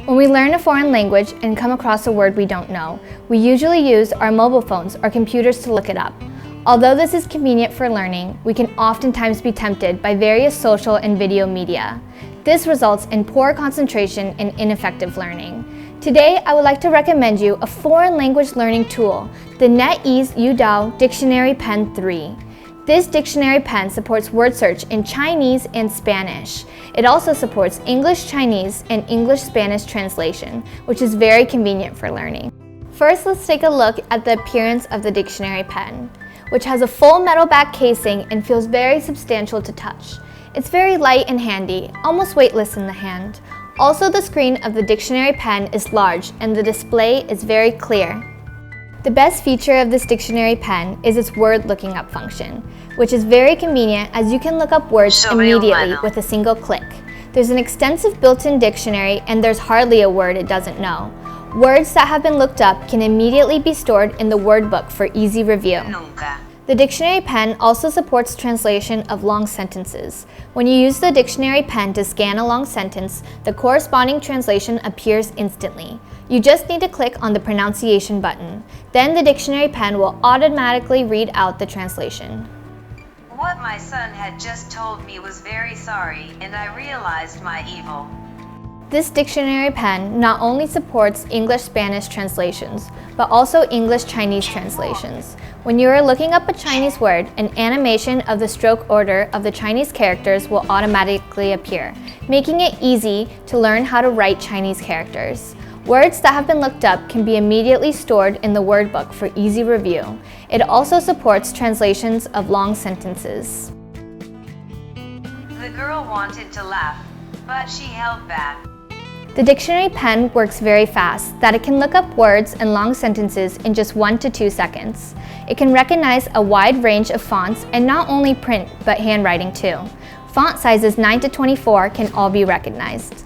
When we learn a foreign language and come across a word we don't know, we usually use our mobile phones or computers to look it up. Although this is convenient for learning, we can oftentimes be tempted by various social and video media. This results in poor concentration and ineffective learning. Today, I would like to recommend you a foreign language learning tool, the NetEase Youdao Dictionary Pen 3. This dictionary pen supports word search in Chinese and Spanish. It also supports English-Chinese and English-Spanish translation, which is very convenient for learning. First, let's take a look at the appearance of the dictionary pen, which has a full metal back casing and feels very substantial to touch. It's very light and handy, almost weightless in the hand. Also, the screen of the dictionary pen is large and the display is very clear. The best feature of this dictionary pen is its word looking up function, which is very convenient as you can look up words immediately with a single click. There's an extensive built-in dictionary and there's hardly a word it doesn't know. Words that have been looked up can immediately be stored in the word book for easy review. The dictionary pen also supports translation of long sentences. When you use the dictionary pen to scan a long sentence, the corresponding translation appears instantly. You just need to click on the pronunciation button. Then the dictionary pen will automatically read out the translation. What my son had just told me was very sorry, and I realized my evil. This dictionary pen not only supports English-Spanish translations, but also English-Chinese translations. When you are looking up a Chinese word, an animation of the stroke order of the Chinese characters will automatically appear, making it easy to learn how to write Chinese characters. Words that have been looked up can be immediately stored in the word book for easy review. It also supports translations of long sentences. The girl wanted to laugh, but she held back. The dictionary pen works very fast, that it can look up words and long sentences in just 1 to 2 seconds. It can recognize a wide range of fonts and not only print, but handwriting too. Font sizes 9 to 24 can all be recognized.